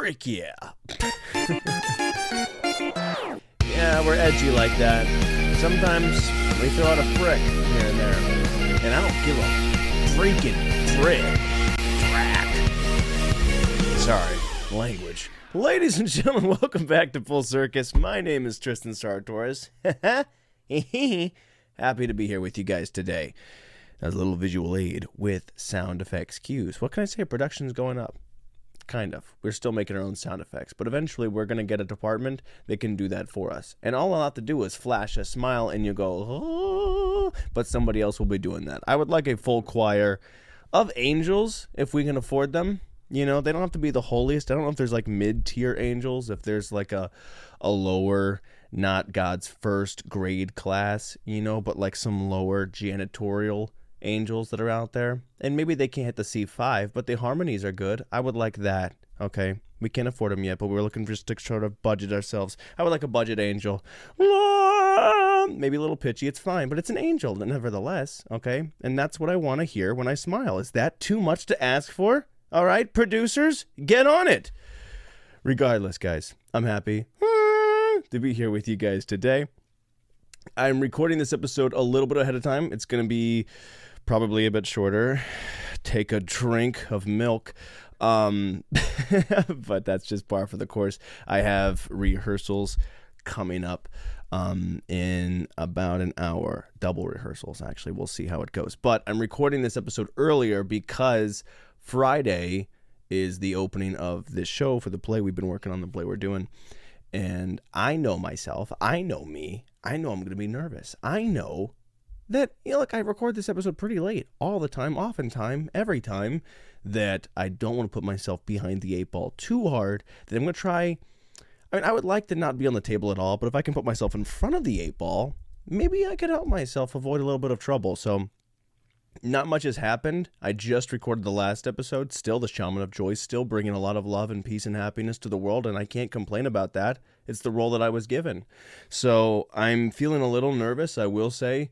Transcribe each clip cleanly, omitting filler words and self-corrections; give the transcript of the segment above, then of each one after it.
Frick yeah. Yeah, we're edgy like that. Sometimes we throw out a frick here and there. And I don't give a freaking frick. Sorry, language. Ladies and gentlemen, welcome back to Full Circus. My name is Tristan Sartorius. Happy to be here with you guys today. As a little visual aid with sound effects cues. What can I say? Production's going up. Kind of. We're still making our own sound effects, but eventually we're going to get a department that can do that for us. And all I'll have to do is flash a smile and you go, oh, but somebody else will be doing that. I would like a full choir of angels if we can afford them. You know, they don't have to be the holiest. I don't know if there's like mid-tier angels, if there's like a lower, not God's first grade class, you know, but like some lower janitorial angels that are out there. And maybe they can't hit the C5, but the harmonies are good. I would like that. Okay, we can't afford them yet, but we're looking for just to sort of budget ourselves. I would like a budget angel. Maybe a little pitchy, it's fine, but it's an angel nevertheless. Okay, and that's what I want to hear when I smile. Is that too much to ask for? All right, producers, get on it. Regardless, guys, I'm happy to be here with you guys today. I'm recording this episode a little bit ahead of time. It's going to be probably a bit shorter. Take a drink of milk. But that's just par for the course. I have rehearsals coming up in about an hour. Double rehearsals, actually. We'll see how it goes. But I'm recording this episode earlier because Friday is the opening of this show for the play. We've been working on the play we're doing. And I know myself. I know me. I know I'm going to be nervous. I know that, you know, look, I record this episode pretty late all the time, oftentimes, every time, that I don't want to put myself behind the eight ball too hard, that I'm going to try. I mean, I would like to not be on the table at all, but if I can put myself in front of the eight ball, maybe I could help myself avoid a little bit of trouble. So not much has happened. I just recorded the last episode. Still the Shaman of Joy, still bringing a lot of love and peace and happiness to the world, and I can't complain about that. It's the role that I was given. So I'm feeling a little nervous, I will say,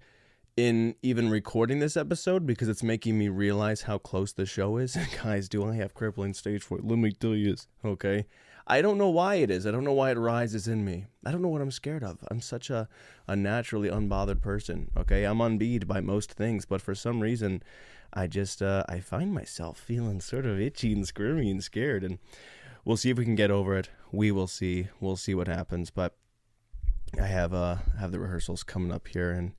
in even recording this episode, because it's making me realize how close the show is. Guys, do I have crippling stage fright? Let me tell you this, okay? I don't know why it is. I don't know why it rises in me. I don't know what I'm scared of. I'm such a naturally unbothered person, okay? I'm unbeat by most things, but for some reason, I just, I find myself feeling sort of itchy and squirmy and scared, and we'll see if we can get over it. We will see. We'll see what happens, but I have the rehearsals coming up here, and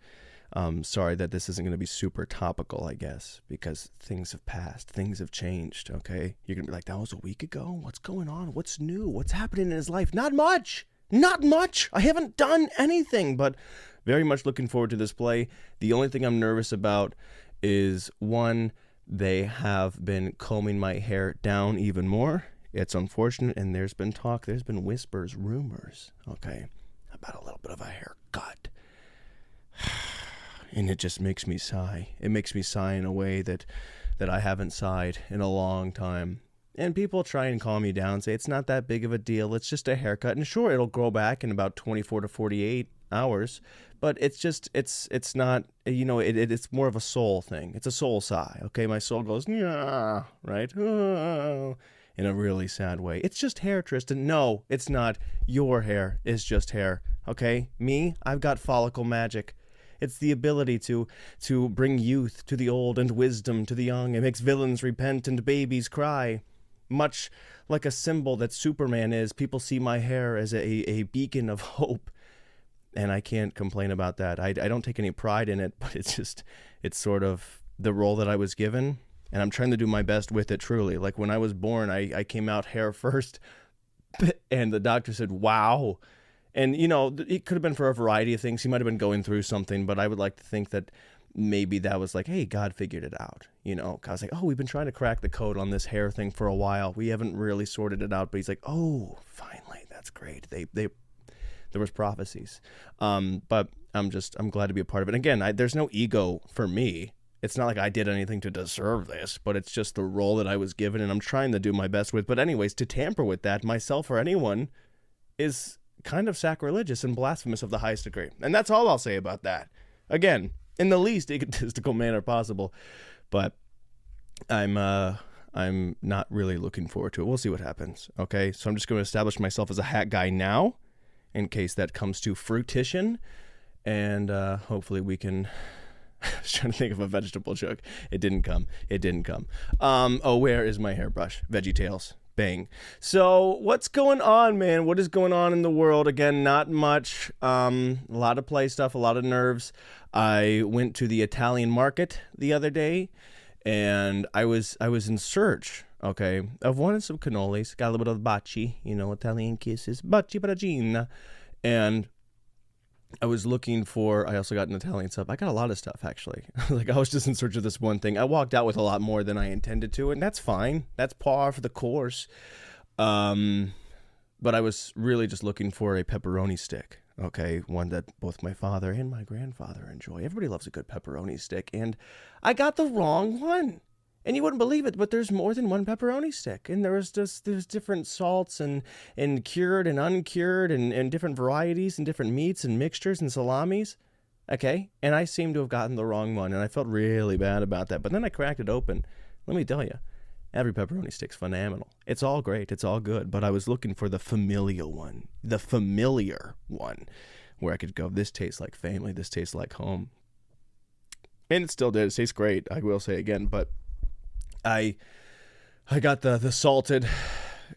sorry that this isn't going to be super topical, I guess, because things have passed. Things have changed, okay? You're going to be like, that was a week ago? What's going on? What's new? What's happening in his life? Not much! Not much! I haven't done anything, but very much looking forward to this play. The only thing I'm nervous about is, one, they have been combing my hair down even more. It's unfortunate, and there's been talk, there's been whispers, rumors, okay, about a little bit of a haircut. And it just makes me sigh. It makes me sigh in a way that I haven't sighed in a long time. And people try and calm me down, say it's not that big of a deal. It's just a haircut. And sure, it'll grow back in about 24 to 48 hours. But it's just, it's not, you know, it's more of a soul thing. It's a soul sigh, okay? My soul goes, yeah, right? Oh, in a really sad way. It's just hair, Tristan. No, it's not. Your hair is just hair, okay? Me, I've got follicle magic. It's the ability to bring youth to the old and wisdom to the young. It makes villains repent and babies cry. Much like a symbol that Superman is, people see my hair as a beacon of hope. And I can't complain about that. I don't take any pride in it, but it's sort of the role that I was given. And I'm trying to do my best with it, truly. Like when I was born, I came out hair first. And the doctor said, wow. And, you know, it could have been for a variety of things. He might have been going through something, but I would like to think that maybe that was like, hey, God figured it out. You know, I was like, oh, we've been trying to crack the code on this hair thing for a while. We haven't really sorted it out. But he's like, oh, finally, that's great. There was prophecies. But I'm glad to be a part of it. Again, there's no ego for me. It's not like I did anything to deserve this, but it's just the role that I was given, and I'm trying to do my best with. But anyways, to tamper with that, myself or anyone, is kind of sacrilegious and blasphemous of the highest degree. And that's all I'll say about that. Again, in the least egotistical manner possible. But I'm I'm not really looking forward to it. We'll see what happens. Okay, so I'm just going to establish myself as a hat guy now, in case that comes to fruition, and hopefully we can. I was trying to think of a vegetable joke. It didn't come. Where is my hairbrush? Veggie Tales. Bang. So what's going on, man? What is going on in the world? Again, not much. A lot of play stuff, a lot of nerves. I went to the Italian market the other day, and I was in search, okay, of wanting some cannolis. Got a little bit of baci, Italian kisses, baci paragina, and I was looking for, I also got an Italian sub. I got a lot of stuff, actually. I was just in search of this one thing. I walked out with a lot more than I intended to, and that's fine. That's par for the course. But I was really just looking for a pepperoni stick, okay? One that both my father and my grandfather enjoy. Everybody loves a good pepperoni stick, and I got the wrong one. And you wouldn't believe it, but there's more than one pepperoni stick. And there's different salts and cured and uncured and different varieties and different meats and mixtures and salamis. Okay? And I seem to have gotten the wrong one, and I felt really bad about that. But then I cracked it open. Let me tell you, every pepperoni stick's phenomenal. It's all great. It's all good. But I was looking for the familiar one, where I could go, this tastes like family. This tastes like home. And it still did. It tastes great. I will say again, but I got the salted,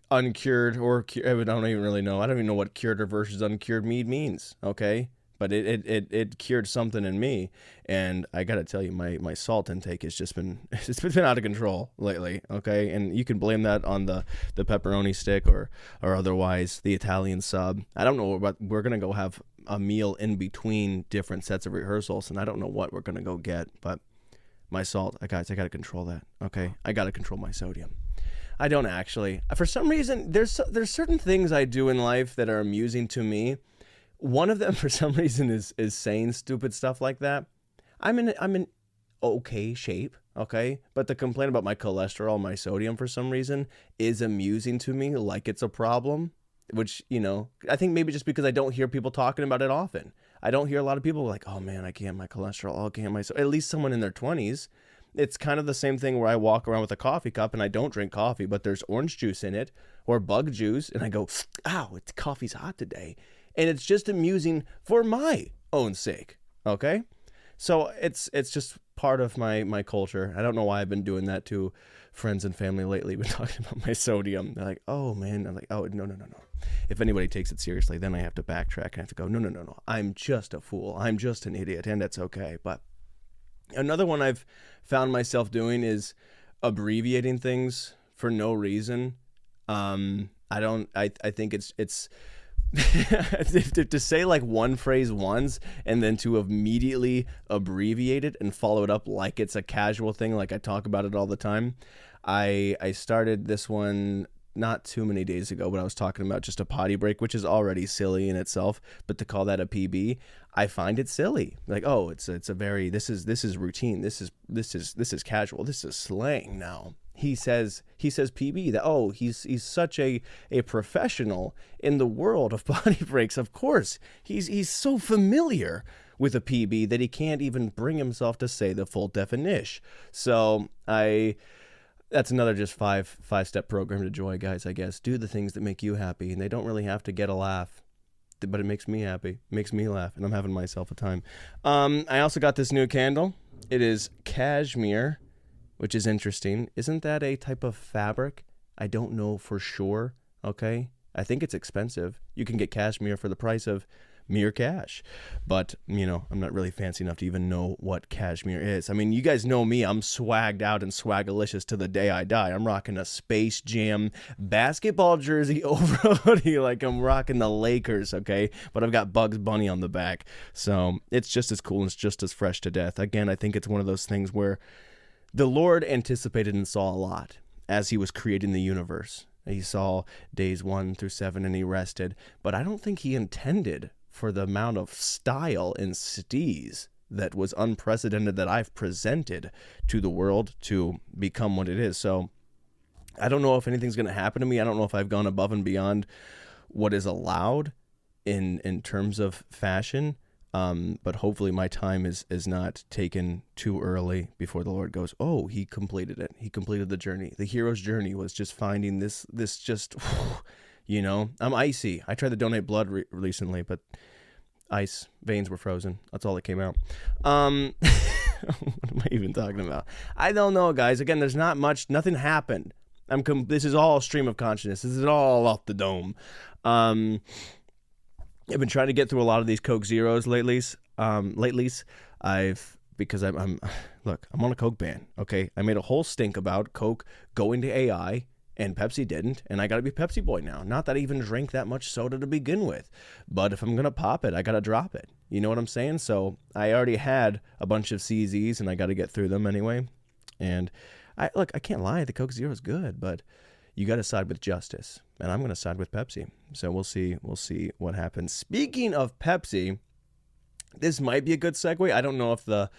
uncured, or I don't even really know. I don't even know what cured or versus uncured meat means, okay? But it cured something in me, and I got to tell you, my salt intake has just been, it's been out of control lately, okay? And you can blame that on the pepperoni stick or otherwise the Italian sub. I don't know, but we're going to go have a meal in between different sets of rehearsals, and I don't know what we're going to go get, but my salt, I got to control that, okay? I got to control my sodium. I don't actually. For some reason, there's certain things I do in life that are amusing to me. One of them, for some reason, is saying stupid stuff like that. I'm in okay shape, okay? But the complaint about my cholesterol, my sodium, for some reason, is amusing to me, like it's a problem. Which, I think maybe just because I don't hear people talking about it often. I don't hear a lot of people like, oh man, I can't my cholesterol, at least someone in their 20s. It's kind of the same thing where I walk around with a coffee cup and I don't drink coffee, but there's orange juice in it or bug juice, and I go, ow, coffee's hot today. And it's just amusing for my own sake, okay? So it's just part of my culture. I don't know why I've been doing that to friends and family lately. Been talking about my sodium. They're like, oh man. I'm like, oh, no. If anybody takes it seriously, then I have to backtrack and I have to go, no. I'm just a fool. I'm just an idiot, and that's okay. But another one I've found myself doing is abbreviating things for no reason. I think it's to say like one phrase once and then to immediately abbreviate it and follow it up like it's a casual thing, like I talk about it all the time. I started this one not too many days ago, but I was talking about just a potty break, which is already silly in itself, but to call that a PB, I find it silly. Like, oh, this is routine. This is casual. This is slang now. He says PB, that, he's such a professional in the world of potty breaks. Of course, he's so familiar with a PB that he can't even bring himself to say the full definition. So that's another just five-step program to joy, guys, I guess. Do the things that make you happy, and they don't really have to get a laugh, but it makes me happy, makes me laugh, and I'm having myself a time. I also got this new candle. It is cashmere, which is interesting. Isn't that a type of fabric? I don't know for sure, okay? I think it's expensive. You can get cashmere for the price of mere cash. But, I'm not really fancy enough to even know what cashmere is. I mean, you guys know me. I'm swagged out and swagalicious to the day I die. I'm rocking a Space Jam basketball jersey over a hoodie like I'm rocking the Lakers, okay? But I've got Bugs Bunny on the back. So it's just as cool and it's just as fresh to death. Again, I think it's one of those things where the Lord anticipated and saw a lot as he was creating the universe. He saw days 1 through 7 and he rested. But I don't think he intended for the amount of style and steez that was unprecedented that I've presented to the world to become what it is. So I don't know if anything's going to happen to me. I don't know if I've gone above and beyond what is allowed in terms of fashion. But hopefully my time is not taken too early before the Lord goes, oh, he completed it. He completed the journey. The hero's journey was just finding this just, I'm icy. I tried to donate blood recently, but ice veins were frozen. That's all that came out. What am I even talking about? I don't know, guys. Again, there's not much. Nothing happened. This is all stream of consciousness. This is all off the dome. I've been trying to get through a lot of these Coke Zeros lately. Because I'm on a Coke ban. Okay, I made a whole stink about Coke going to AI. And Pepsi didn't, and I gotta be Pepsi boy now. Not that I even drank that much soda to begin with, but if I'm gonna pop it, I gotta drop it. You know what I'm saying? So I already had a bunch of CZs, and I gotta get through them anyway. And I can't lie, the Coke Zero is good, but you gotta side with justice, and I'm gonna side with Pepsi. So we'll see what happens. Speaking of Pepsi, this might be a good segue. I don't know if the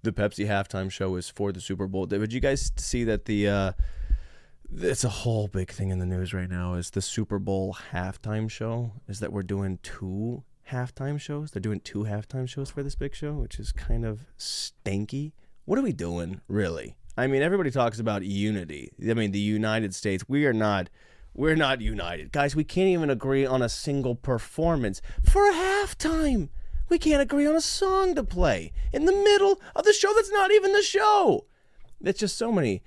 Pepsi halftime show is for the Super Bowl. Did you guys see that it's a whole big thing in the news right now is the Super Bowl halftime show is that we're doing 2 halftime shows. They're doing 2 halftime shows for this big show, which is kind of stinky. What are we doing, really? I mean, everybody talks about unity. I mean, the United States, we're not united. Guys, we can't even agree on a single performance for a halftime. We can't agree on a song to play in the middle of the show that's not even the show. It's just so many.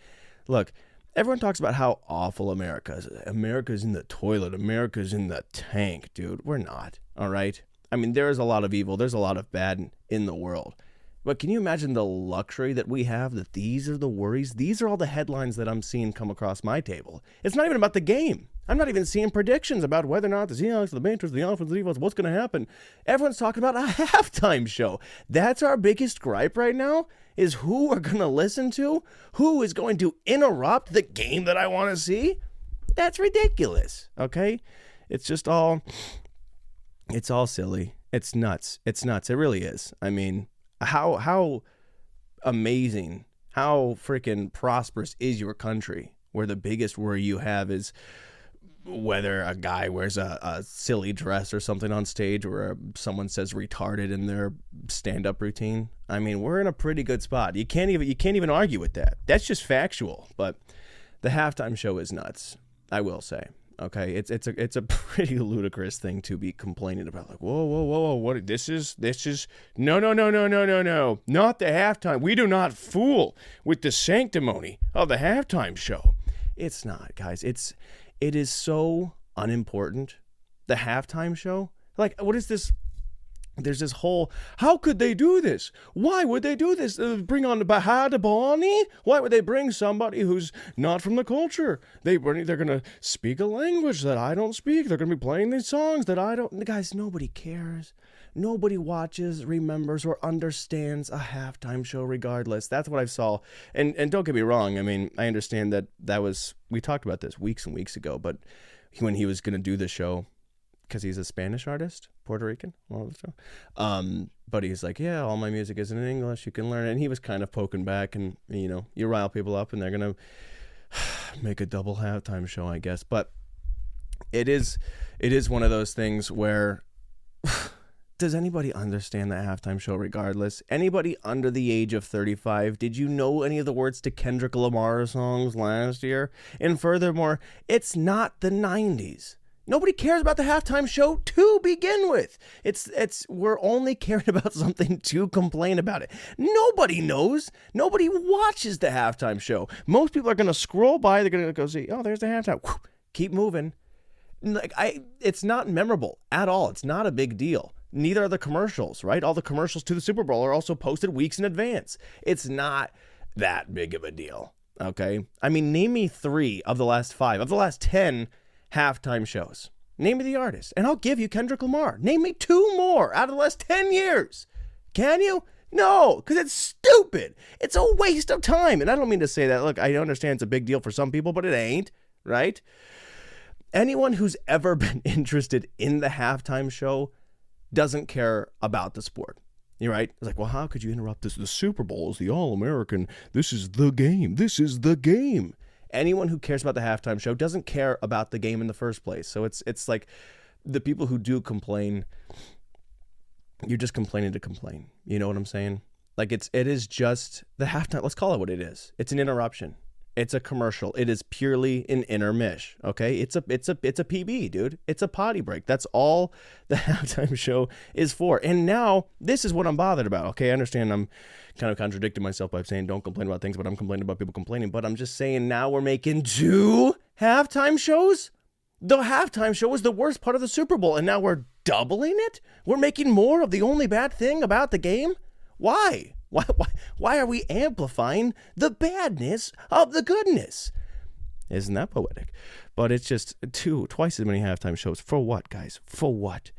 Look, everyone talks about how awful America is. America's in the toilet. America's in the tank, dude. We're not, all right? I mean, there's a lot of evil. There's a lot of bad in the world. But can you imagine the luxury that we have, that these are the worries? These are all the headlines that I'm seeing come across my table. It's not even about the game. I'm not even seeing predictions about whether or not the Seahawks, the Patriots, the offense, the defense, what's going to happen. Everyone's talking about a halftime show. That's our biggest gripe right now, is who we're going to listen to, who is going to interrupt the game that I want to see. That's ridiculous, okay? It's all silly. It's nuts. It really is. I mean, how amazing, how freaking prosperous is your country, where the biggest worry you have is whether a guy wears a silly dress or something on stage, or someone says retarded in their stand-up routine. I mean, we're in a pretty good spot. You can't even argue with that. That's just factual. But the halftime show is nuts, I will say. Okay, it's a pretty ludicrous thing to be complaining about. Like, whoa, what this is no, not the halftime. We do not fool with the sanctimony of the halftime show. It's not, guys. It is so unimportant. The halftime show, like, what is this? There's this whole, how could they do this? Why would they do this? Bring on the Bahada Bonnie? Why would they bring somebody who's not from the culture? They're going to speak a language that I don't speak. They're going to be playing these songs that I don't. Guys, nobody cares. Nobody watches, remembers, or understands a halftime show regardless. That's what I saw. And don't get me wrong. I mean, I understand that was, we talked about this weeks and weeks ago, but when he was going to do the show, because he's a Spanish artist, Puerto Rican, but he's like, yeah, all my music isn't in English, you can learn it. And he was kind of poking back, and you rile people up and they're gonna make a double halftime show, I guess. But it is one of those things where does anybody understand the halftime show regardless? Anybody under the age of 35, did you know any of the words to Kendrick Lamar's songs last year? And furthermore, it's not the 90s. Nobody cares about the halftime show to begin with. We're only caring about something to complain about it. Nobody knows. Nobody watches the halftime show. Most people are going to scroll by. They're going to go see, oh, there's the halftime. Keep moving. It's not memorable at all. It's not a big deal. Neither are the commercials, right? All the commercials to the Super Bowl are also posted weeks in advance. It's not that big of a deal, okay? I mean, name me 3 of the last 5, of the last 10 halftime shows. Name me the artist, and I'll give you Kendrick Lamar. Name me 2 more out of the last 10 years. Can you? No, because it's stupid. It's a waste of time. And I don't mean to say that. Look, I understand it's a big deal for some people, but it ain't, right? Anyone who's ever been interested in the halftime show doesn't care about the sport. You're right. It's like, well, how could you interrupt this? The Super Bowl is the All-American. This is the game. This is the game. Anyone who cares about the halftime show doesn't care about the game in the first place. So it's like the people who do complain you're just complaining to complain. You know what I'm saying? Like it is just the halftime. Let's call it what it is. It's an interruption. It's a commercial. It is purely an intermish. Okay, it's a PB, dude. It's a potty break. That's all the halftime show is for. And now this is what I'm bothered about. Okay, I understand I'm kind of contradicting myself by saying don't complain about things, but I'm complaining about people complaining. But I'm just saying now we're making 2 halftime shows. The halftime show was the worst part of the Super Bowl, and now we're doubling it. We're making more of the only bad thing about the game. Why? Why are we amplifying the badness of the goodness? Isn't that poetic? But it's just twice as many halftime shows. For what, guys? For what?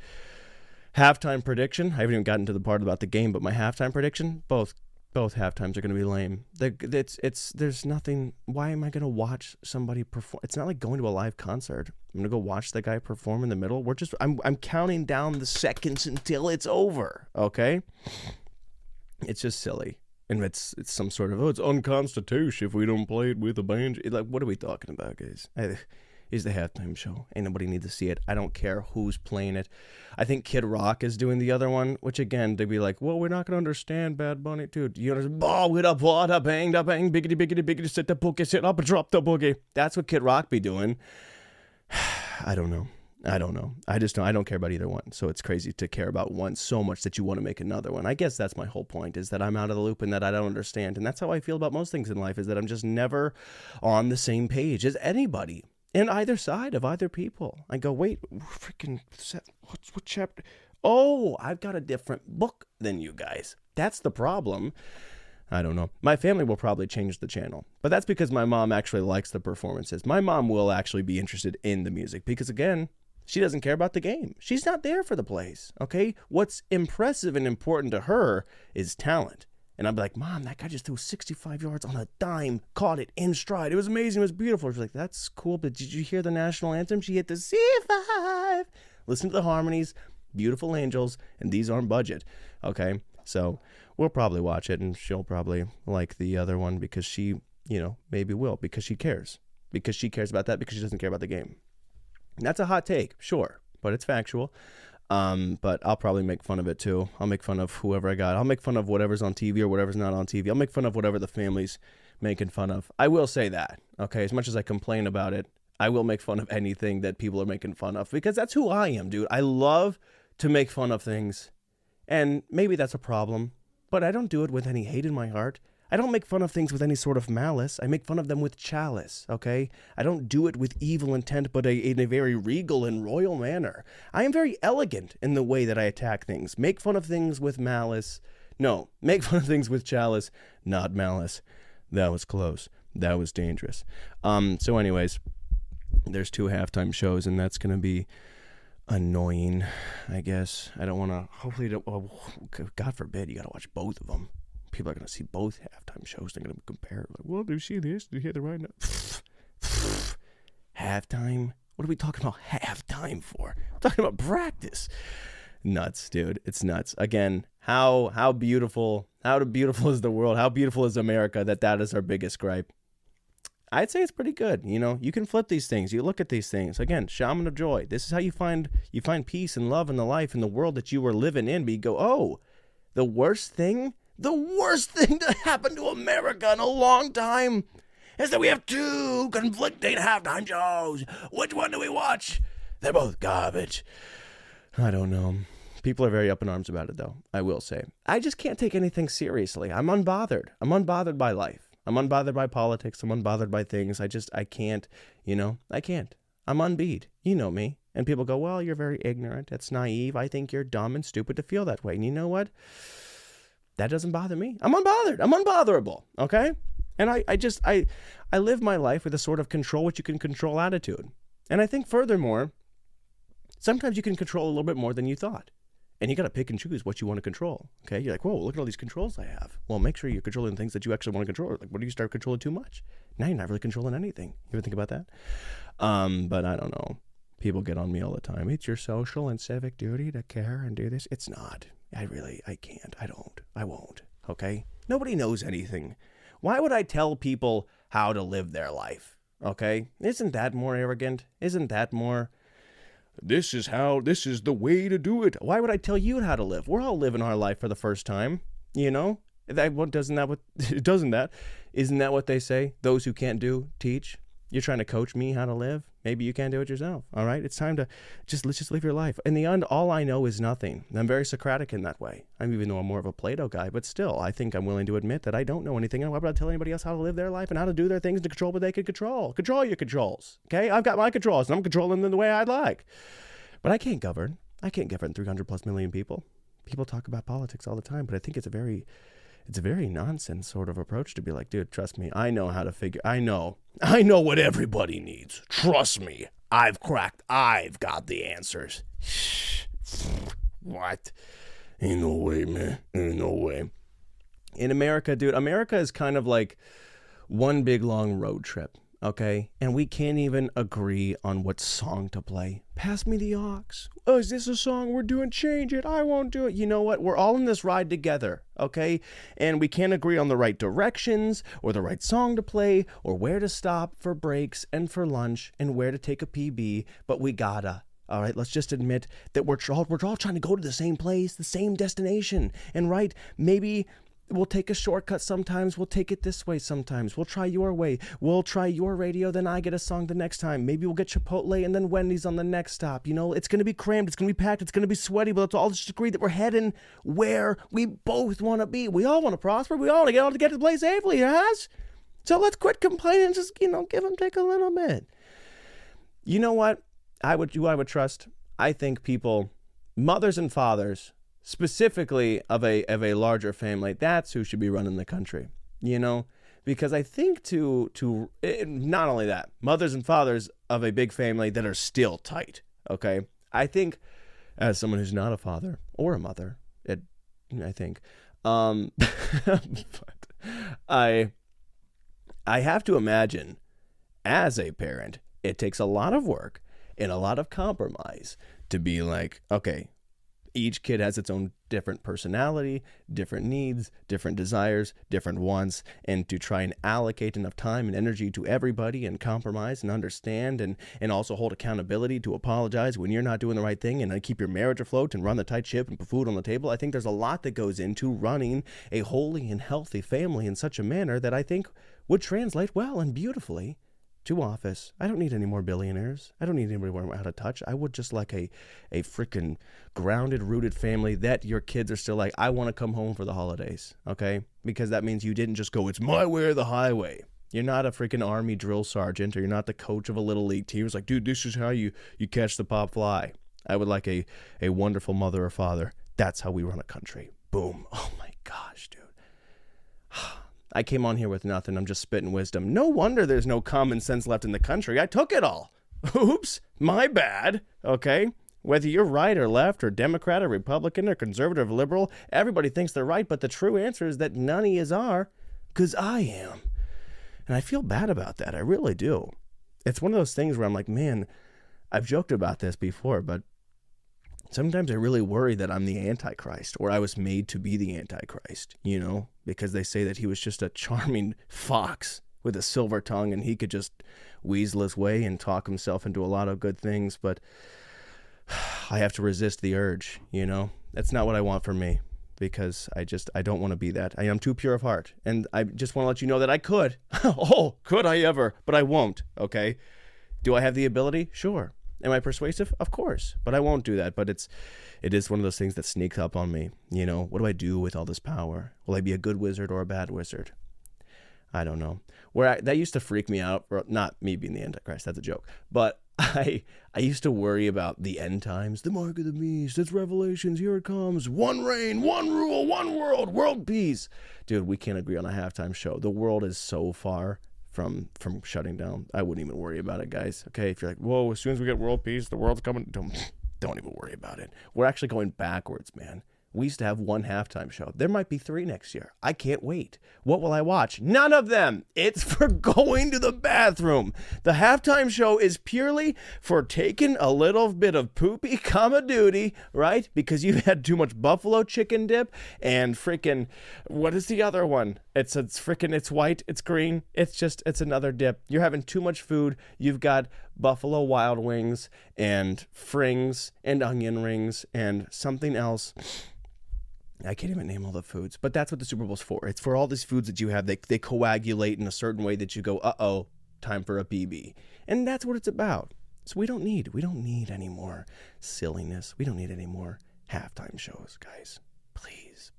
Halftime prediction. I haven't even gotten to the part about the game, but my halftime prediction, both halftimes are going to be lame. There's nothing. Why am I going to watch somebody perform? It's not like going to a live concert. I'm going to go watch the guy perform in the middle. I'm counting down the seconds until it's over. Okay. It's just silly. And it's some sort of, it's unconstitutional if we don't play it with a band. Like, what are we talking about, guys? Is the halftime show. Ain't nobody need to see it. I don't care who's playing it. I think Kid Rock is doing the other one, which again, they'd be like, well, we're not going to understand Bad Bunny. Dude, you understand? Ball with a water, bang, da bang, biggity, biggity, biggity, sit the boogie, sit up, drop the boogie. That's what Kid Rock be doing. I don't know. I don't care about either one. So it's crazy to care about one so much that you want to make another one. I guess that's my whole point, is that I'm out of the loop and that I don't understand. And that's how I feel about most things in life, is that I'm just never on the same page as anybody in either side of either people. I go, wait, freaking, what chapter? Oh, I've got a different book than you guys. That's the problem. I don't know. My family will probably change the channel, but that's because my mom actually likes the performances. My mom will actually be interested in the music because, again, she doesn't care about the game. She's not there for the plays, okay? What's impressive and important to her is talent. And I'd be like, Mom, that guy just threw 65 yards on a dime, caught it in stride. It was amazing. It was beautiful. She's like, that's cool, but did you hear the national anthem? She hit the C5. Listen to the harmonies, beautiful angels, and these aren't budget, okay? So we'll probably watch it, and she'll probably like the other one because she, maybe will, because she cares. Because she cares about that, because she doesn't care about the game. And that's a hot take, sure, but it's factual. But I'll probably make fun of it too. I'll make fun of whoever I got. I'll make fun of whatever's on TV or whatever's not on TV. I'll make fun of whatever the family's making fun of. I will say that, okay? As much as I complain about it, I will make fun of anything that people are making fun of because that's who I am, dude. I love to make fun of things, and maybe that's a problem, but I don't do it with any hate in my heart. I don't make fun of things with any sort of malice. I make fun of them with chalice, okay? I don't do it with evil intent, but in a very regal and royal manner. I am very elegant in the way that I attack things. Make fun of things with malice. No, make fun of things with chalice, not malice. That was close. That was dangerous. So anyways, there's 2 halftime shows, and that's going to be annoying, I guess. I don't want to, hopefully, God forbid, you got to watch both of them. People are going to see both halftime shows. They're going to compare. Like, well, do you see this? Do you hear the right note? Halftime? What are we talking about halftime for? I'm talking about practice. Nuts, dude. It's nuts. Again, how beautiful is the world? How beautiful is America that is our biggest gripe? I'd say it's pretty good. You can flip these things. You look at these things. Again, shaman of joy. This is how you find peace and love in the life in the world that you were living in. But you go, oh, the worst thing that happened to America in a long time is that we have 2 conflicting halftime shows. Which one do we watch? They're both garbage. I don't know. People are very up in arms about it, though, I will say. I just can't take anything seriously. I'm unbothered. I'm unbothered by life. I'm unbothered by politics. I'm unbothered by things. I can't, I can't. I'm unbeat. You know me. And people go, well, you're very ignorant. That's naive. I think you're dumb and stupid to feel that way. And you know what? That doesn't bother me. I'm unbothered. I'm unbotherable. Okay? And I live my life with a sort of control what you can control attitude. And I think furthermore, sometimes you can control a little bit more than you thought. And you got to pick and choose what you want to control. Okay? You're like, whoa, look at all these controls I have. Well, make sure you're controlling things that you actually want to control. Like, what do you start controlling too much? Now you're not really controlling anything. You ever think about that? But I don't know. People get on me all the time. It's your social and civic duty to care and do this. It's not. I can't. I won't. Okay? Nobody knows anything. Why would I tell people how to live their life? Okay? Isn't that more arrogant? Isn't that more this is the way to do it. Why would I tell you how to live? We're all living our life for the first time, you know? Isn't that what they say? Those who can't do, teach. You're trying to coach me how to live. Maybe you can't do it yourself. All right. It's time to let's just live your life. In the end, all I know is nothing. I'm very Socratic in that way. Even though I'm more of a Plato guy, but still, I think I'm willing to admit that I don't know anything. And why would I tell anybody else how to live their life and how to do their things to control what they can control? Control your controls. Okay. I've got my controls and I'm controlling them the way I'd like. But I can't govern 300 plus million people. People talk about politics all the time, but I think it's a very nonsense sort of approach to be like, dude, trust me. I know how to I know what everybody needs. Trust me. I've got the answers. What? Ain't no way, man. Ain't no way. In America, dude, America is kind of like one big long road trip. Okay, and we can't even agree on what song to play. Pass me the aux. Oh, is this a song we're doing? Change it. I won't do it. You know what? We're all in this ride together, okay? And we can't agree on the right directions or the right song to play or where to stop for breaks and for lunch and where to take a PB, but we gotta. All right, let's just admit that we're all trying to go to the same place, the same destination. And right, maybe we'll take a shortcut sometimes. We'll take it this way sometimes. We'll try your way. We'll try your radio, then I get a song the next time. Maybe we'll get Chipotle and then Wendy's on the next stop. You know, it's going to be crammed. It's going to be packed. It's going to be sweaty, but let's all just agree that we're heading where we both want to be. We all want to prosper. We all want to get to the place safely, yes? So let's quit complaining and just, give them take a little bit. You know what? I would trust. I think people, mothers and fathers, specifically of a larger family, that's who should be running the country, because I think to not only that, mothers and fathers of a big family that are still tight. Okay. I think as someone who's not a father or a mother, I think, but I have to imagine as a parent, it takes a lot of work and a lot of compromise to be like, okay, each kid has its own different personality, different needs, different desires, different wants, and to try and allocate enough time and energy to everybody and compromise and understand and also hold accountability to apologize when you're not doing the right thing and then keep your marriage afloat and run the tight ship and put food on the table. I think there's a lot that goes into running a holy and healthy family in such a manner that I think would translate well and beautifully to office. I don't need any more billionaires. I don't need anybody out of touch. I would just like a freaking grounded, rooted family that your kids are still like, I want to come home for the holidays, okay? Because that means you didn't just go, it's my way or the highway. You're not a freaking Army drill sergeant, or you're not the coach of a little league team. It's like, dude, this is how you catch the pop fly. I would like a wonderful mother or father. That's how we run a country. Boom. Oh my gosh, dude. I came on here with nothing. I'm just spitting wisdom. No wonder there's no common sense left in the country. I took it all. Oops, my bad. Okay? Whether you're right or left or Democrat or Republican or conservative or liberal, everybody thinks they're right, but the true answer is that none of yous are, because I am. And I feel bad about that. I really do. It's one of those things where I'm like, man, I've joked about this before, but sometimes I really worry that I'm the Antichrist, or I was made to be the Antichrist, because they say that he was just a charming fox with a silver tongue and he could just weasel his way and talk himself into a lot of good things. But I have to resist the urge, That's not what I want for me, because I don't want to be that. I am too pure of heart. And I just want to let you know that I could. Oh, could I ever? But I won't, okay? Do I have the ability? Sure. Am I persuasive? Of course, but I won't do that. But it is one of those things that sneaks up on me. What do I do with all this power? Will I be a good wizard or a bad wizard? I don't know. That used to freak me out. Not me being the Antichrist, that's a joke. But I used to worry about the end times, the mark of the beast, it's Revelations, here it comes, one reign, one rule, one world peace. Dude, we can't agree on a halftime show. The world is so far from shutting down. I wouldn't even worry about it, guys. Okay, if you're like, whoa, as soon as we get world peace, the world's coming, don't even worry about it. We're actually going backwards, man. We used to have one halftime show. There might be 3 next year. I can't wait. What will I watch? None of them. It's for going to the bathroom. The halftime show is purely for taking a little bit of poopy comma duty, right? Because you've had too much buffalo chicken dip and freaking, what is the other one? It's white, it's green. It's another dip. You're having too much food. You've got Buffalo Wild Wings and Frings and onion rings and something else. I can't even name all the foods, but that's what the Super Bowl's for. It's for all these foods that you have. They coagulate in a certain way that you go, uh-oh, time for a BB. And that's what it's about. So we don't need any more silliness. We don't need any more halftime shows, guys. Please.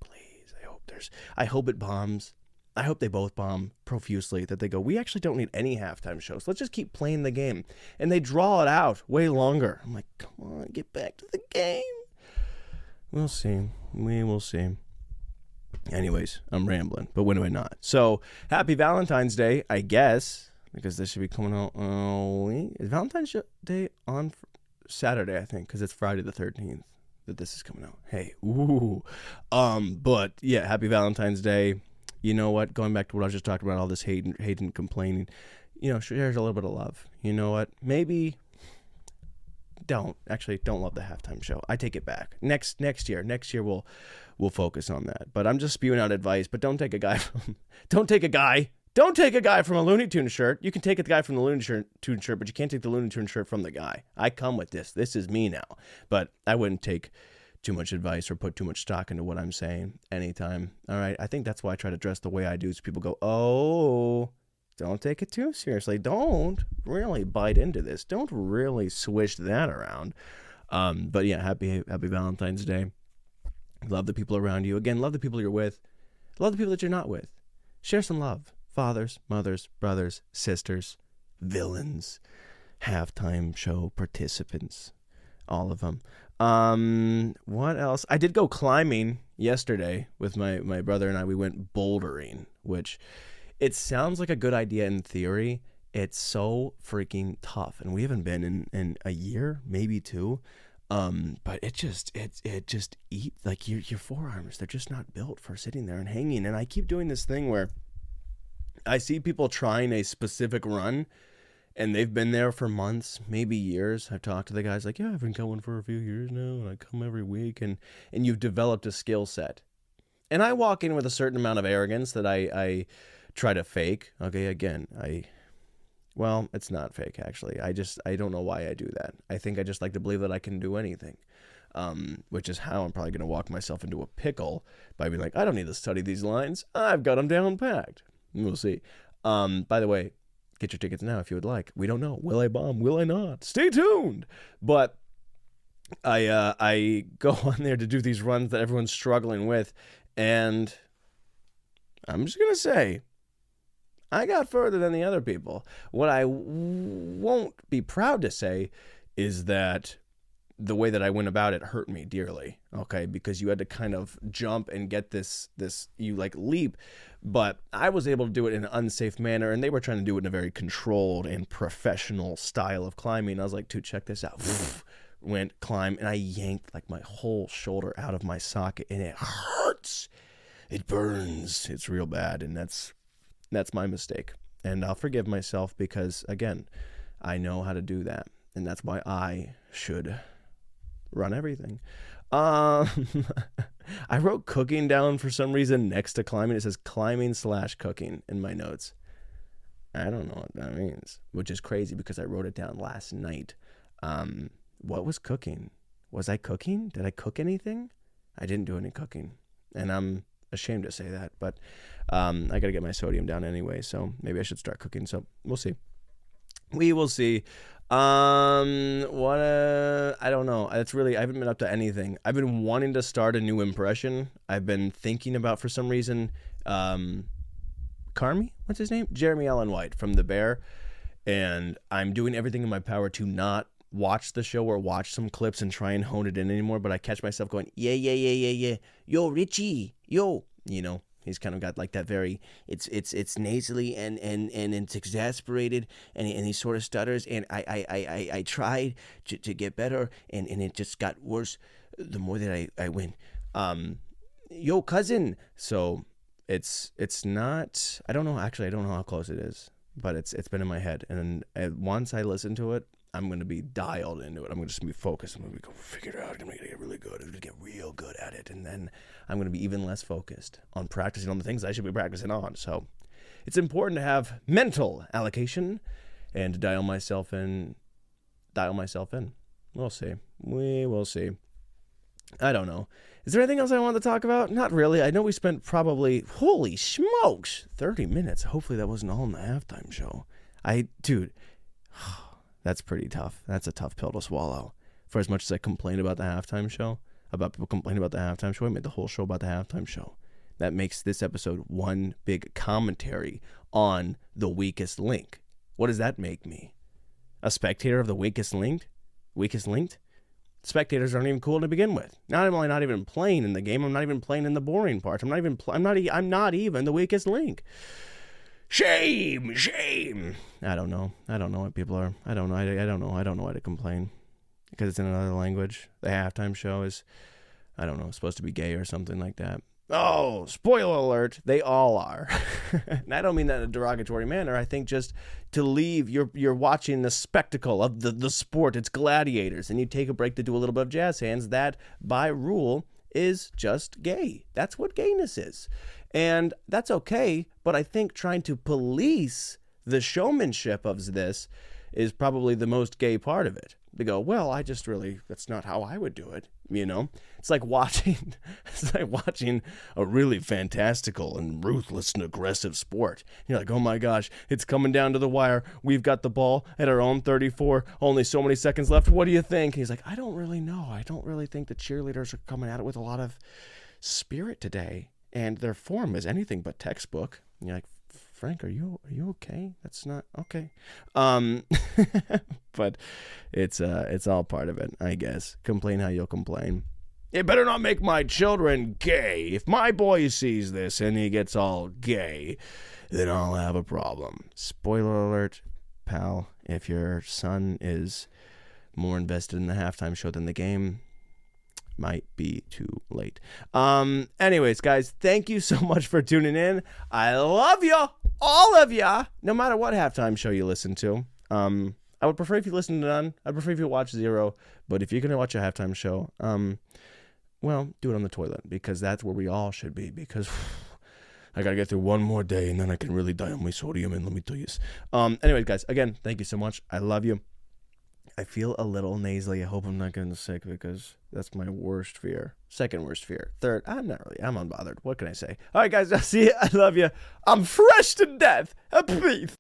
I hope it bombs. I hope they both bomb profusely, that they go, we actually don't need any halftime shows. Let's just keep playing the game. And they draw it out way longer. I'm like, come on, get back to the game. We'll see. We will see. Anyways, I'm rambling, but when am I not? So, happy Valentine's Day, I guess, because this should be coming out. Is Valentine's Day on Saturday, I think, because it's Friday the 13th that this is coming out. Hey, ooh. But yeah, happy Valentine's Day. You know what? Going back to what I was just talking about, all this hate and complaining. Shares a little bit of love. You know what? Maybe. Don't love the halftime show. I take it back. Next year we'll focus on that. But I'm just spewing out advice. But don't take a guy from a Looney Tunes shirt. You can take a guy from the Looney Tunes shirt, but you can't take the Looney Tunes shirt from the guy. I come with this. This is me now. But I wouldn't take too much advice or put too much stock into what I'm saying anytime. All right. I think that's why I try to dress the way I do, so people go, oh. Don't take it too seriously. Don't really bite into this. Don't really swish that around. But yeah, happy Valentine's Day. Love the people around you. Again, love the people you're with. Love the people that you're not with. Share some love. Fathers, mothers, brothers, sisters, villains, halftime show participants, all of them. What else? I did go climbing yesterday with my brother and I. We went bouldering, which... It sounds like a good idea in theory. It's so freaking tough, and we haven't been in a year, maybe two. But it just eat like your forearms. They're just not built for sitting there and hanging. And I keep doing this thing where I see people trying a specific run, and they've been there for months, maybe years. I've talked to the guys like, yeah, I've been going for a few years now, and I come every week, and you've developed a skill set. And I walk in with a certain amount of arrogance that I try to fake. Okay, again, it's not fake, actually. I don't know why I do that. I think I just like to believe that I can do anything, which is how I'm probably going to walk myself into a pickle by being like, I don't need to study these lines. I've got them down packed. We'll see. By the way, get your tickets now if you would like. We don't know. Will I bomb? Will I not? Stay tuned. But I go on there to do these runs that everyone's struggling with, and I'm just going to say, I got further than the other people. What I won't be proud to say is that the way that I went about it hurt me dearly, okay? Because you had to kind of jump and get this you like leap, but I was able to do it in an unsafe manner, and they were trying to do it in a very controlled and professional style of climbing. I was like, dude, check this out. Went climb, and I yanked like my whole shoulder out of my socket, and it hurts. It burns. It's real bad, and that's my mistake. And I'll forgive myself because, again, I know how to do that. And that's why I should run everything. I wrote cooking down for some reason next to climbing. It says climbing/cooking in my notes. I don't know what that means, which is crazy because I wrote it down last night. What was cooking? Was I cooking? Did I cook anything? I didn't do any cooking. And I'm ashamed to say that, but I gotta get my sodium down anyway, so maybe I should start cooking. So we'll see. We will see. I don't know. I haven't been up to anything. I've been wanting to start a new impression. I've been thinking about, for some reason, Carmy, what's his name? Jeremy Allen White from The Bear. And I'm doing everything in my power to not watch the show or watch some clips and try and hone it in anymore, but I catch myself going, yeah. Yo, Richie, yo. He's kind of got like that very, it's nasally and it's exasperated and he sort of stutters, and I tried to get better and it just got worse the more that I went, yo, cousin. So it's not, I don't know how close it is, but it's been in my head, and once I listen to it, I'm going to be dialed into it. I'm just going to be focused. I'm going to go figure it out. I'm going to get really good. I'm going to get real good at it. And then I'm going to be even less focused on practicing on the things I should be practicing on. So it's important to have mental allocation and to dial myself in dial myself in. We'll see. We will see. I don't know. Is there anything else I wanted to talk about? Not really. I know we spent probably, holy smokes, 30 minutes. Hopefully that wasn't all in the halftime show. Dude, that's pretty tough. That's a tough pill to swallow. For as much as I complain about the halftime show, about people complaining about the halftime show, I made the whole show about the halftime show. That makes this episode one big commentary on the weakest link. What does that make me? A spectator of the weakest linked? Weakest linked? Spectators aren't even cool to begin with. I'm not even playing in the game. I'm not even playing in the boring parts. I'm not even the weakest link. Shame. I don't know what people are. I don't know why to complain. Because it's in another language. The halftime show is, I don't know, supposed to be gay or something like that. Oh, spoiler alert, they all are. And I don't mean that in a derogatory manner. I think just to leave, you're watching the spectacle of the sport. It's gladiators. And you take a break to do a little bit of jazz hands. That, by rule, is just gay. That's what gayness is. And that's okay. But I think trying to police the showmanship of this is probably the most gay part of it. They go, well, that's not how I would do it. You know, it's like watching a really fantastical and ruthless and aggressive sport. You're like, oh my gosh, it's coming down to the wire. We've got the ball at our own 34, only so many seconds left. What do you think? He's like, I don't really know. I don't really think the cheerleaders are coming at it with a lot of spirit today. And their form is anything but textbook. And you're like, Frank, are you okay? That's not okay. But it's all part of it, I guess. Complain how you'll complain. It better not make my children gay. If my boy sees this and he gets all gay, then I'll have a problem. Spoiler alert, pal. If your son is more invested in the halftime show than the game, might be too late. Anyways, guys, thank you so much for tuning in. I love you, all of ya, no matter what halftime show you listen to. I would prefer if you listen to none. I'd prefer if you watch zero. But if you're going to watch a halftime show, well, do it on the toilet, because that's where we all should be, because I got to get through one more day and then I can really die on my sodium, and let me tell you. Anyways, guys, again, thank you so much. I love you. I feel a little nasally. I hope I'm not getting sick, because that's my worst fear. Second worst fear. Third, I'm unbothered. What can I say? All right, guys, I'll see you. I love you. I'm fresh to death. Peace.